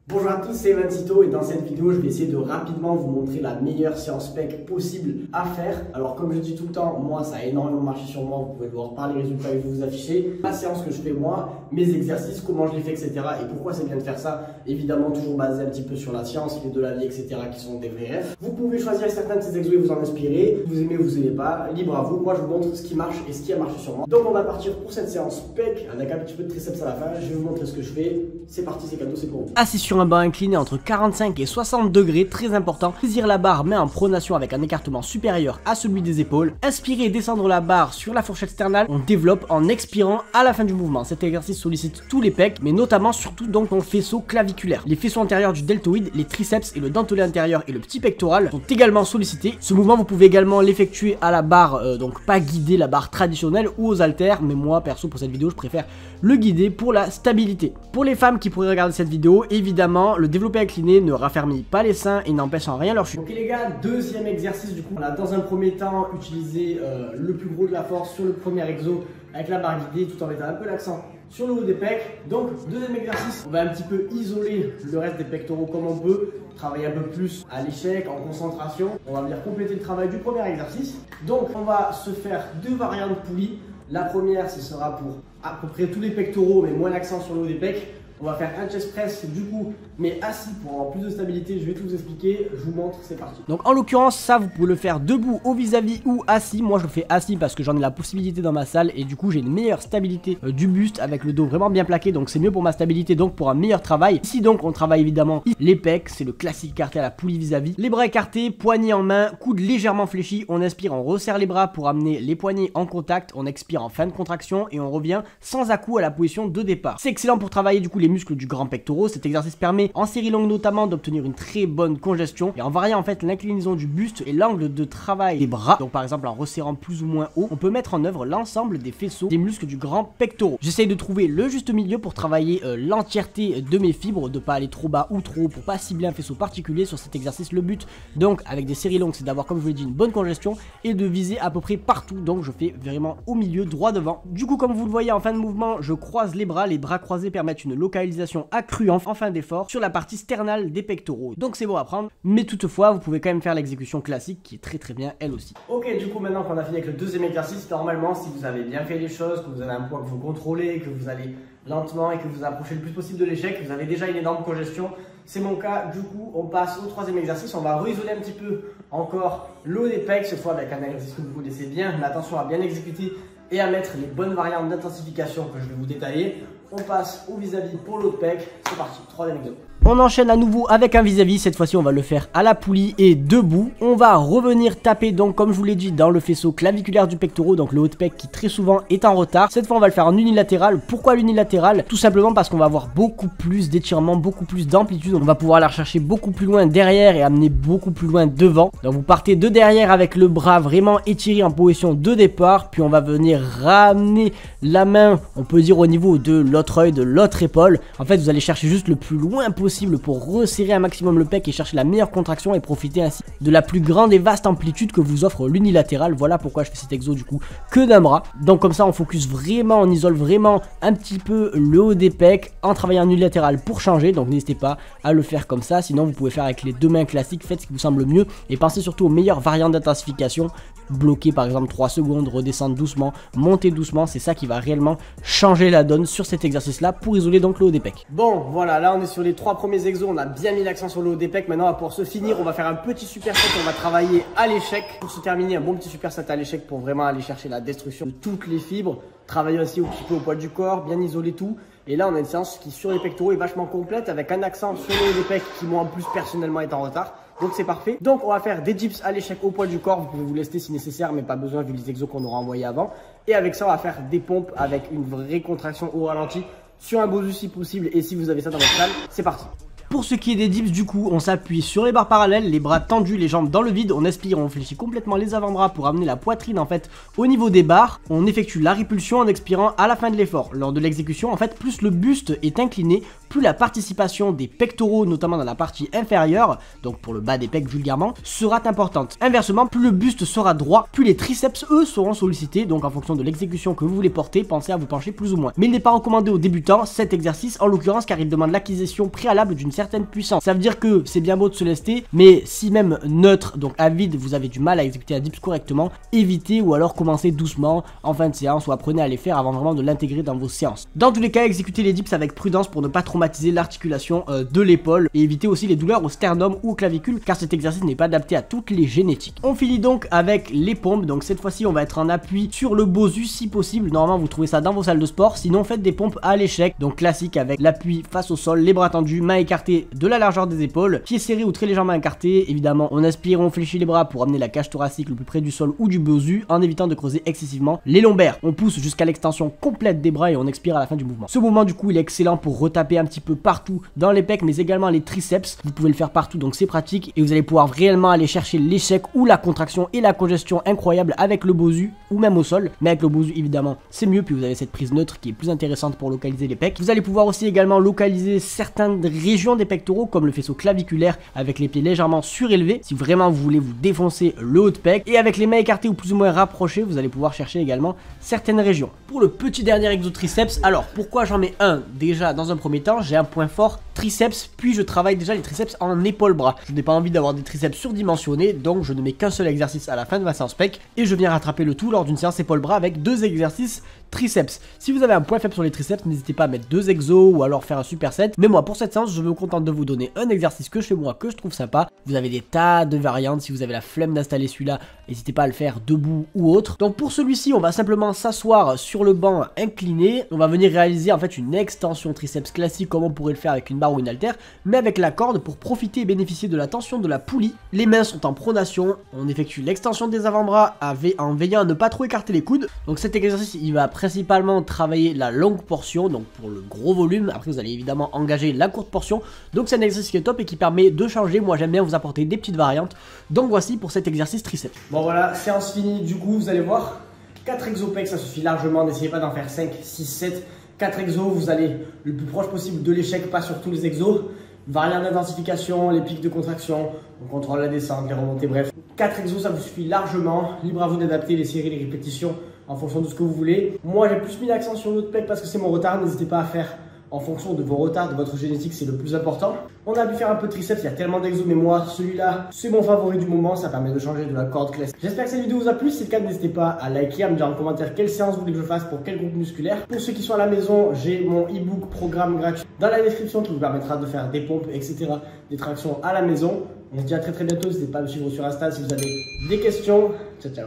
Bonjour à tous, c'est Evan Cito et dans cette vidéo, je vais essayer de rapidement vous montrer la meilleure séance pec possible à faire. Alors comme je dis tout le temps, moi ça a énormément marché sur moi, vous pouvez le voir par les résultats que je vais vous afficher. La séance que je fais moi, mes exercices, comment je les fais, etc. Et pourquoi c'est bien de faire ça, évidemment toujours basé un petit peu sur la science, les de la vie, etc. qui sont des vrais rêves. Vous pouvez choisir certains de ces exos et vous en inspirer. Vous aimez, vous aimez pas, libre à vous. Moi je vous montre ce qui marche et ce qui a marché sur moi. Donc on va partir pour cette séance pec avec un petit peu de triceps à la fin. Je vais vous montrer ce que je fais. C'est parti, c'est cadeau, c'est pour vous. Assis sur un banc incliné entre 45 et 60 degrés, très important. Saisir la barre mais en pronation avec un écartement supérieur à celui des épaules. Inspirer et descendre la barre sur la fourchette sternale. On développe en expirant à la fin du mouvement. Cet exercice sollicite tous les pecs, mais notamment surtout donc ton faisceau claviculaire. Les faisceaux antérieurs du deltoïde, les triceps et le dentelé antérieur et le petit pectoral sont également sollicités. Ce mouvement vous pouvez également l'effectuer à la barre, donc pas guider la barre traditionnelle ou aux haltères, mais moi perso pour cette vidéo je préfère le guider pour la stabilité. Pour les femmes qui pourraient regarder cette vidéo, évidemment le développé incliné ne raffermit pas les seins et n'empêche en rien leur chute. Ok les gars, deuxième exercice du coup. On a dans un premier temps utilisé le plus gros de la force sur le premier exo avec la barre guidée tout en mettant un peu l'accent sur le haut des pecs. Donc deuxième exercice, on va un petit peu isoler le reste des pectoraux comme on peut, travailler un peu plus à l'échec, en concentration. On va venir compléter le travail du premier exercice. Donc on va se faire deux variantes poulies. La première, ce sera pour à peu près tous les pectoraux mais moins l'accent sur le haut des pecs. On va faire un chest press du coup, mais assis pour avoir plus de stabilité. Je vais tout vous expliquer, je vous montre, c'est parti. Donc en l'occurrence, ça vous pouvez le faire debout au vis-à-vis ou assis. Moi je le fais assis parce que j'en ai la possibilité dans ma salle et du coup j'ai une meilleure stabilité du buste avec le dos vraiment bien plaqué. Donc c'est mieux pour ma stabilité, donc pour un meilleur travail. Ici donc on travaille évidemment les pecs, c'est le classique écarté à la poulie vis-à-vis. Les bras écartés, poignets en main, coudes légèrement fléchis. On inspire, on resserre les bras pour amener les poignets en contact. On expire en fin de contraction et on revient sans à-coup à la position de départ. C'est excellent pour travailler du coup les muscles du grand pectoral. Cet exercice permet en série longue notamment d'obtenir une très bonne congestion et en variant en fait l'inclinaison du buste et l'angle de travail des bras. Donc par exemple en resserrant plus ou moins haut, on peut mettre en œuvre l'ensemble des faisceaux des muscles du grand pectoral. J'essaye de trouver le juste milieu pour travailler l'entièreté de mes fibres, de pas aller trop bas ou trop haut pour pas cibler un faisceau particulier sur cet exercice. Le but donc avec des séries longues c'est d'avoir, comme je vous l'ai dit, une bonne congestion et de viser à peu près partout. Donc je fais vraiment au milieu, droit devant. Du coup comme vous le voyez en fin de mouvement, je croise les bras croisés permettent une localisation accrue en fin d'effort sur la partie sternale des pectoraux. Donc c'est bon à prendre, mais toutefois vous pouvez quand même faire l'exécution classique qui est très bien elle aussi. Ok, du coup maintenant qu'on a fini avec le deuxième exercice, normalement si vous avez bien fait les choses, que vous avez un poids que vous contrôlez, que vous allez lentement et que vous approchez le plus possible de l'échec, vous avez déjà une énorme congestion. C'est mon cas, du coup on passe au troisième exercice. On va réisoler un petit peu encore le haut des pecs, cette fois avec un exercice que vous connaissez bien, mais attention à bien exécuter et à mettre les bonnes variantes d'intensification que je vais vous détailler. On passe au vis-à-vis pour l'autre pec. C'est parti, troisième exo. On enchaîne à nouveau avec un vis-à-vis, cette fois-ci on va le faire à la poulie et debout. On va revenir taper donc comme je vous l'ai dit dans le faisceau claviculaire du pectoral, donc le haut de pec qui très souvent est en retard. Cette fois on va le faire en unilatéral. Pourquoi l'unilatéral? Tout simplement parce qu'on va avoir beaucoup plus d'étirement, beaucoup plus d'amplitude. On va pouvoir la rechercher beaucoup plus loin derrière et amener beaucoup plus loin devant. Donc vous partez de derrière avec le bras vraiment étiré en position de départ, puis on va venir ramener la main, on peut dire au niveau de l'autre œil, de l'autre épaule. En fait vous allez chercher juste le plus loin possible pour resserrer un maximum le pec et chercher la meilleure contraction et profiter ainsi de la plus grande et vaste amplitude que vous offre l'unilatéral. Voilà pourquoi je fais cet exo du coup que d'un bras. Donc comme ça on focus vraiment, on isole vraiment un petit peu le haut des pecs en travaillant en unilatéral pour changer. Donc n'hésitez pas à le faire comme ça, sinon vous pouvez faire avec les deux mains classiques. Faites ce qui vous semble le mieux et pensez surtout aux meilleures variantes d'intensification. Bloquer par exemple 3 secondes, redescendre doucement, monter doucement, c'est ça qui va réellement changer la donne sur cet exercice là pour isoler donc le haut des pecs. Bon voilà, là on est sur les trois premiers exos, on a bien mis l'accent sur le haut des pecs. Maintenant pour se finir on va faire un petit superset, on va travailler à l'échec. Pour se terminer un bon petit superset à l'échec pour vraiment aller chercher la destruction de toutes les fibres. Travailler aussi un petit peu au poids du corps, bien isoler tout. Et là on a une séance qui sur les pectoraux est vachement complète avec un accent sur le haut des pecs qui moi en plus personnellement est en retard. Donc c'est parfait. Donc on va faire des dips à l'échec au poids du corps. Vous pouvez vous lester si nécessaire, mais pas besoin vu les exos qu'on aura envoyés avant. Et avec ça on va faire des pompes avec une vraie contraction au ralenti sur un Bosu si possible. Et si vous avez ça dans votre salle, c'est parti. Pour ce qui est des dips, du coup, on s'appuie sur les barres parallèles, les bras tendus, les jambes dans le vide. On inspire, on fléchit complètement les avant-bras pour amener la poitrine en fait au niveau des barres. On effectue la répulsion en expirant à la fin de l'effort. Lors de l'exécution, en fait, plus le buste est incliné, plus la participation des pectoraux, notamment dans la partie inférieure, donc pour le bas des pecs vulgairement, sera importante. Inversement, plus le buste sera droit, plus les triceps, eux, seront sollicités, donc en fonction de l'exécution que vous voulez porter, pensez à vous pencher plus ou moins. Mais il n'est pas recommandé aux débutants cet exercice, en l'occurrence, car il demande l'acquisition préalable d'une certaine puissance. Ça veut dire que c'est bien beau de se lester, mais si même neutre, donc à vide, vous avez du mal à exécuter un dips correctement, évitez ou alors commencez doucement en fin de séance ou apprenez à les faire avant vraiment de l'intégrer dans vos séances. Dans tous les cas, exécutez les dips avec prudence pour ne pas traumatiser l'articulation de l'épaule et éviter aussi les douleurs au sternum ou aux clavicules, car cet exercice n'est pas adapté à toutes les génétiques. On finit donc avec les pompes, donc cette fois-ci on va être en appui sur le bosu si possible. Normalement vous trouvez ça dans vos salles de sport, sinon faites des pompes à l'échec, donc classique avec l'appui face au sol, les bras tendus, mains écartées de la largeur des épaules, pieds serrés ou très légèrement écartés. Évidemment on inspire, on fléchit les bras pour amener la cage thoracique le plus près du sol ou du bosu en évitant de creuser excessivement les lombaires. On pousse jusqu'à l'extension complète des bras et on expire à la fin du mouvement. Ce mouvement du coup il est excellent pour retaper un petit peu partout dans les pecs mais également les triceps. Vous pouvez le faire partout donc c'est pratique et vous allez pouvoir réellement aller chercher l'échec ou la contraction et la congestion incroyable avec le bosu ou même au sol. Mais avec le bosu évidemment c'est mieux, puis vous avez cette prise neutre qui est plus intéressante pour localiser les pecs. Vous allez pouvoir aussi également localiser certaines régions des pectoraux comme le faisceau claviculaire avec les pieds légèrement surélevés si vraiment vous voulez vous défoncer le haut de pec, et avec les mains écartées ou plus ou moins rapprochées vous allez pouvoir chercher également certaines régions. Pour le petit dernier exo triceps, alors pourquoi j'en mets un? Déjà dans un premier temps j'ai un point fort triceps, puis je travaille déjà les triceps en épaule-bras. Je n'ai pas envie d'avoir des triceps surdimensionnés, donc je ne mets qu'un seul exercice à la fin de ma séance pec et je viens rattraper le tout lors d'une séance épaule-bras avec 2 exercices triceps. Si vous avez un point faible sur les triceps, n'hésitez pas à mettre 2 exos ou alors faire un superset. Mais moi pour cette séance je me contente de vous donner un exercice que je fais moi, que je trouve sympa. Vous avez des tas de variantes, si vous avez la flemme d'installer celui-là, n'hésitez pas à le faire debout ou autre. Donc pour celui-ci on va simplement s'asseoir sur le banc incliné, on va venir réaliser en fait une extension triceps classique comme on pourrait le faire avec une barre ou une haltère, mais avec la corde pour profiter et bénéficier de la tension de la poulie. Les mains sont en pronation, on effectue l'extension des avant-bras en veillant à ne pas trop écarter les coudes. Donc cet exercice il va principalement travailler la longue portion, donc pour le gros volume. Après vous allez évidemment engager la courte portion, donc c'est un exercice qui est top et qui permet de changer. Moi j'aime bien vous apporter des petites variantes, donc voici pour cet exercice triceps. Bon voilà, séance finie du coup, vous allez voir, 4 exos pecs ça suffit largement, n'essayez pas d'en faire 5, 6, 7, 4 exos, vous allez le plus proche possible de l'échec, pas sur tous les exos. Variant d'intensification, les pics de contraction, on contrôle la descente, les remontées, bref. 4 exos ça vous suffit largement, libre à vous d'adapter les séries, les répétitions en fonction de ce que vous voulez. Moi j'ai plus mis l'accent sur l'autre pec parce que c'est mon retard, n'hésitez pas à faire en fonction de vos retards, de votre génétique, c'est le plus important. On a pu faire un peu de triceps, il y a tellement d'exos, mais moi, celui-là, c'est mon favori du moment, ça permet de changer de la corde classique. J'espère que cette vidéo vous a plu, si c'est le cas, n'hésitez pas à liker, à me dire en commentaire quelle séance vous voulez que je fasse pour quel groupe musculaire. Pour ceux qui sont à la maison, j'ai mon e-book programme gratuit dans la description qui vous permettra de faire des pompes, etc., des tractions à la maison. On se dit à très bientôt, n'hésitez pas à me suivre sur Insta si vous avez des questions. Ciao, ciao.